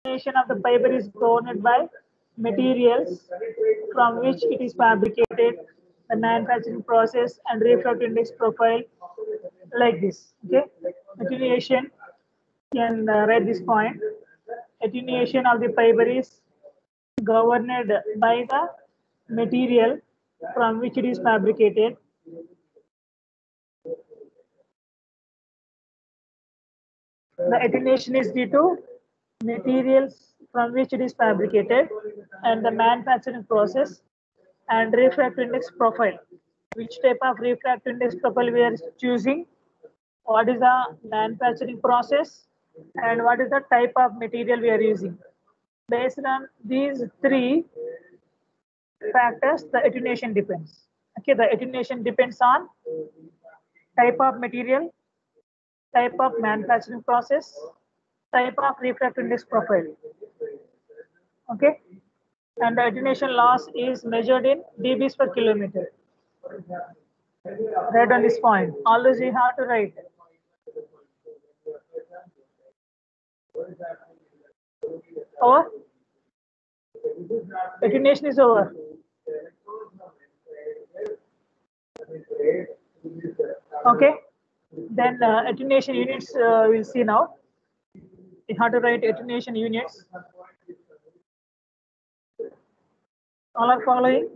Attenuation of the fiber is governed by materials from which it is fabricated, the manufacturing process, and refractive index profile, like this. Okay, attenuation. You can write this point. Attenuation of the fiber is governed by the material from which it is fabricated. The attenuation is due to materials from which it is fabricated and the manufacturing process and refractive index profile. Which type of refractive index profile we are choosing? What is the manufacturing process and what is the type of material we are using? Based on these three factors, the attenuation depends. Okay, the attenuation depends on type of material, type of manufacturing process, type of refractive index profile. Okay, and the attenuation loss is measured in dBs per kilometer. Write on this point. Always you have to write. Over. Attenuation is over. Okay. Then attenuation units we'll see now. You have to write attenuation units. All are following?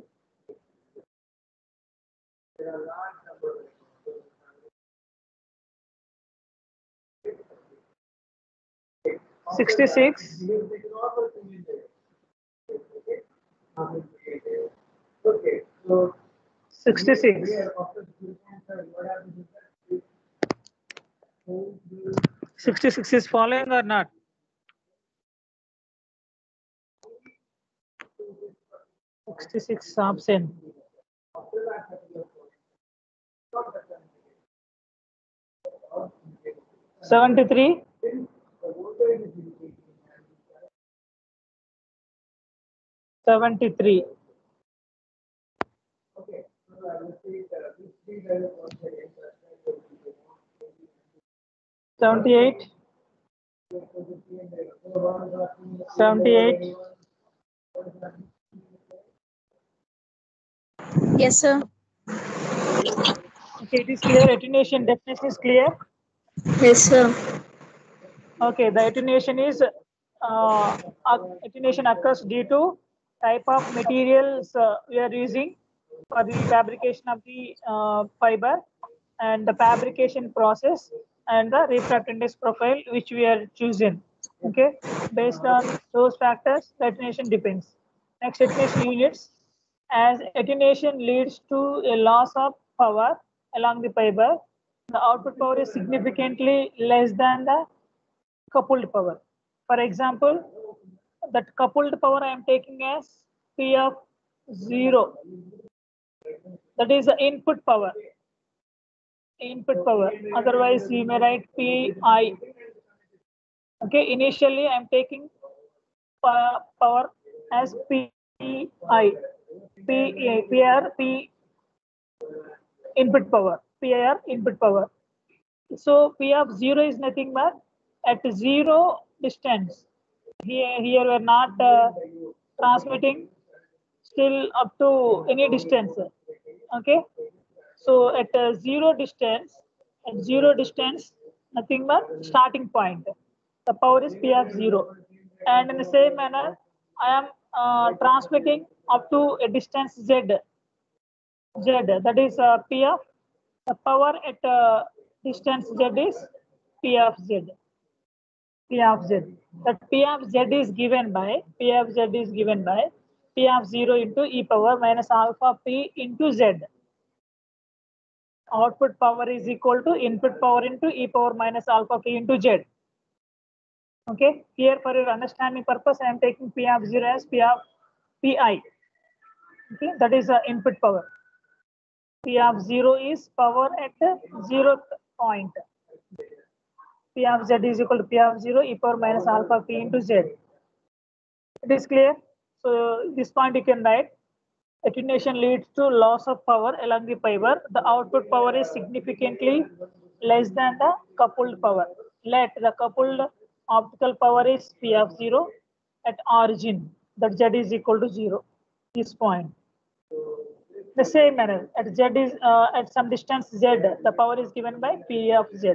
$66. $66. 66 is following or not? $66 absent. 73. 73. 78. 78. Yes, sir. Okay, it is clear. Attenuation definition is clear. Yes, sir. Okay, the attenuation is attenuation occurs due to type of materials we are using for the fabrication of the fiber and the fabrication process and the refractive index profile which we are choosing. Okay, based on those factors, the attenuation depends. Next, attenuation units. As attenuation leads to a loss of power along the fiber, the output power is significantly less than the coupled power. For example, that coupled power I am taking as P of 0. That is the input power. Input power. Otherwise, you may write Pi. Okay, initially I am taking power as Pi. P input power. PIR input power. So P of 0 is nothing but at 0 distance. Here we're not transmitting still up to any distance. Okay. So at 0 distance, nothing but starting point. The power is P of 0. And in the same manner, I am transmitting up to a distance Z. That is P of the power at distance Z is P of Z. P of Z. That P of Z is given by P of Z is given by P of 0 into e power minus alpha P into Z. Output power is equal to input power into e power minus alpha P into Z. Okay. Here for your understanding purpose, I am taking P of 0 as P of Pi. Okay. That is input power. P of 0 is power at the 0th point. P of Z is equal to P of 0 e power minus alpha P into Z. It is clear? So this point you can write. Attenuation leads to loss of power along the fiber. The output power is significantly less than the coupled power. Let the coupled optical power is P of 0 at origin, that Z is equal to 0, this point. The same manner, at Z is at some distance Z, the power is given by P of Z.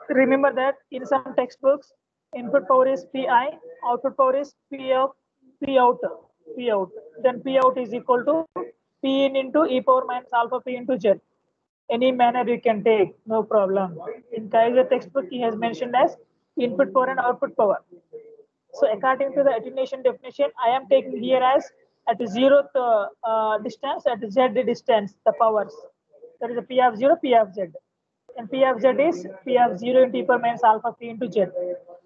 Remember that in some textbooks, input power is Pi, output power is P out. Then P out is equal to P in into e power minus alpha P into Z. Any manner you can take, no problem. In Kaiser textbook, he has mentioned as input power and output power. So according to the attenuation definition, I am taking here as at 0th distance, at Z distance, the powers. That is a P of 0, P of Z. And P of Z is P of 0 into e power minus alpha P into Z.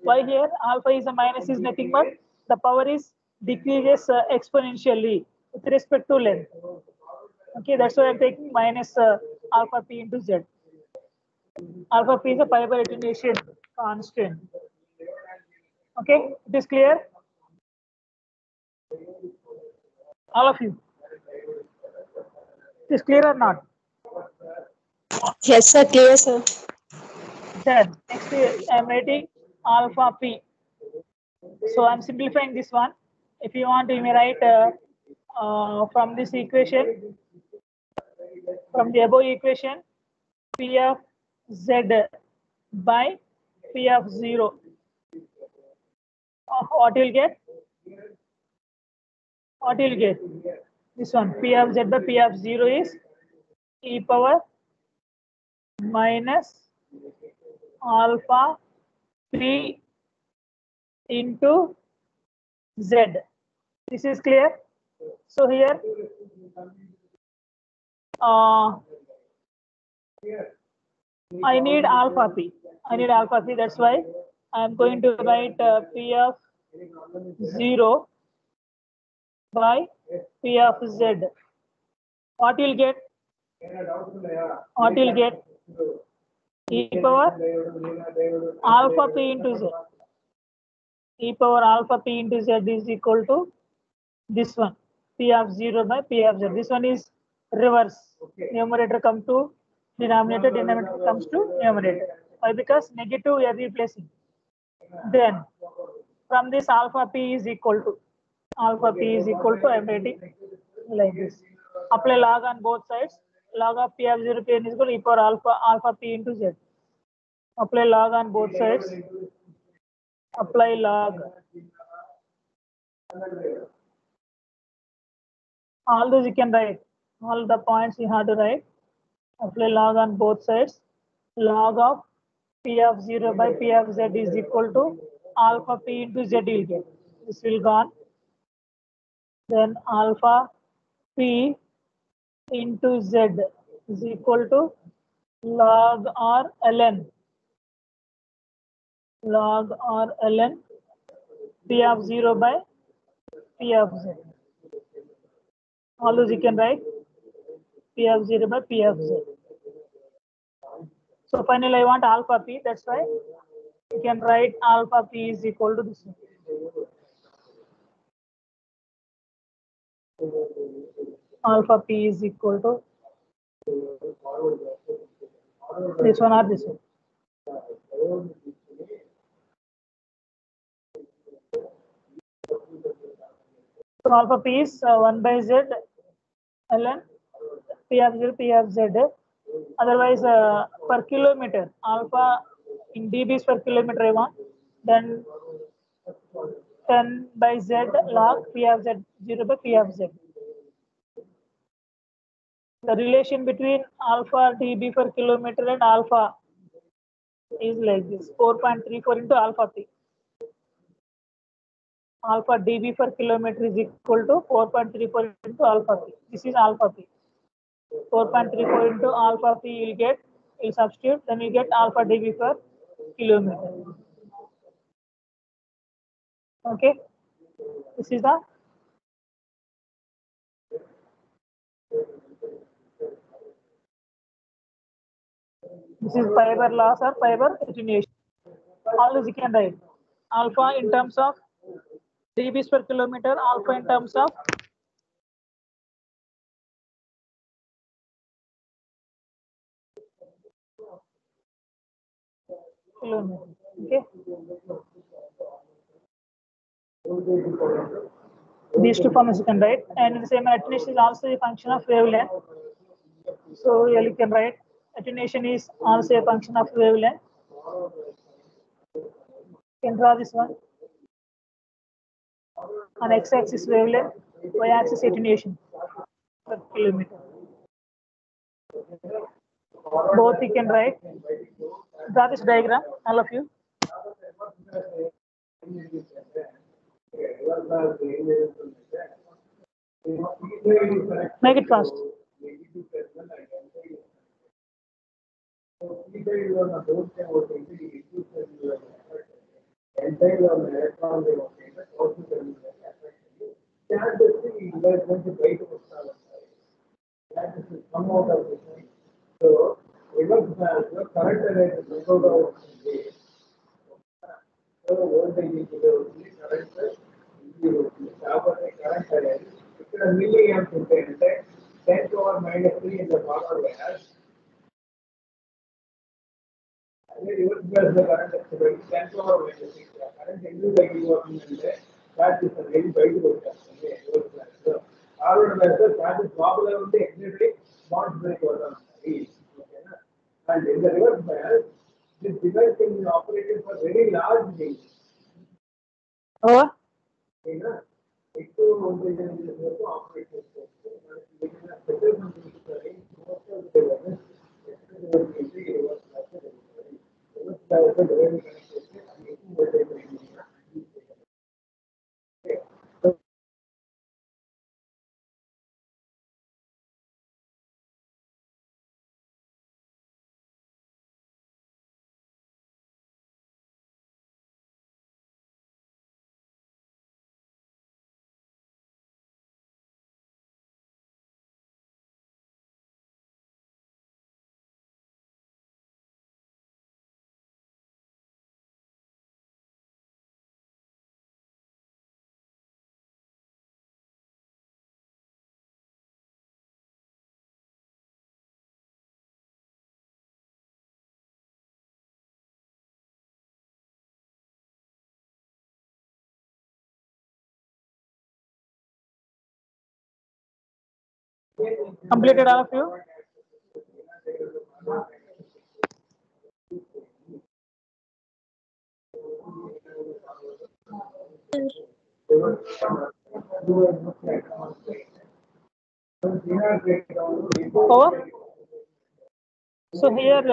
Why here? Alpha is a minus is nothing but the power is decreases exponentially with respect to length. Okay, that's why I'm taking minus alpha P into Z. Alpha P is a fiber attenuation constant. Okay, it is clear? All of you. It is clear or not? Yes, sir. Clear, sir. Then next I'm writing alpha P. So I'm simplifying this one. If you want, you may write from this equation, from the above equation, P of Z by P of 0. What you'll get? What you'll get? This one, P of Z by P of 0 is e power minus alpha P into Z. This is clear? So here, I need alpha P. That's why I'm going to write P of 0 by P of Z. What you'll get? E power alpha P into Z. E power alpha P into Z is equal to this one, P of 0 by P of Z. This one is reverse. Numerator comes to denominator, denominator comes to numerator. Why? Because negative we are replacing. Then from this alpha P is equal to I'm writing like this. Apply log on both sides. Log of P of 0 P n is equal to e power alpha P into Z. Apply log on both sides. Apply log. All those you can write. All the points you have to write. Apply log on both sides. Log of P of 0 by P of Z is equal to alpha P into Z will get. This will gone. Then alpha P into Z is equal to log or ln. Log or ln P of 0 by P of Z. All those you can write P of 0 by P of Z. So finally I want alpha P, that's why you can write alpha P is equal to this one. Alpha P is equal to this one or this one. So alpha P is 1 by Z ln P of 0 P of Z. Otherwise per kilometer, alpha in dBs per kilometer I want. Then 10 by Z log P of Z 0 by P of Z. The relation between alpha dB per kilometer and alpha is like this, 4.34 into alpha P. Alpha dB per kilometer is equal to 4.34 into alpha P. This is alpha P. 4.34 into alpha P you'll get, you'll substitute, then you get alpha dB per kilometer. Okay, this is the fiber loss or fiber attenuation. All this you can write. Alpha in terms of dBs per kilometer, alpha in terms of kilometer. Okay. These two forms you can write, and the same attenuation is also a function of wavelength. So here you can write attenuation is also a function of wavelength. You can draw this one. On x-axis wavelength, y-axis attenuation per kilometer. Both you can write. Draw this diagram, all of you. Make it fast. So, reverse bias లో current అనేది ఎక్కువగా ఉంటుంది. So voltage increase అవుతుంది, current increase అవుతుంది. కాబట్టి current అనేది ఇక్కడ milli amps ఉంటాయంటే 10⁻³ ఇన్ ద పవర్ వ్యాస్. అదే రివర్స్ బియాస్ లో కరెంట్ వచ్చేటప్పుడు 10⁻⁻6 కరెంట్ ఎందుకు తగ్గిపోతుందంటే ఛార్జెస్ అనేది బయటకు వచ్చేస్తుంది రివర్స్ బియాస్ లో. ఫార్వర్డ్ బియాస్ లో ఛార్జెస్ లోపలే ఉంటే ఎగ్జాక్ట్లీ బాండ్స్ బ్రేక్ అవుతా ఉంటాయి. ఓకేనా? And in the reverse Beas this device can be operated for very large range. ఓకేనా? ఎక్కువ వోల్టేజ్ వరకు ఆపరేట్ చేసుకోవచ్చు. మనకి special company most of the devices reverse Beas జరుగుతుంది. రివర్స్ బియాస్ లో డివైస్ కనెక్ట్ చేస్తే అది ఎక్కువ voltage range Completed all of you? Over? So here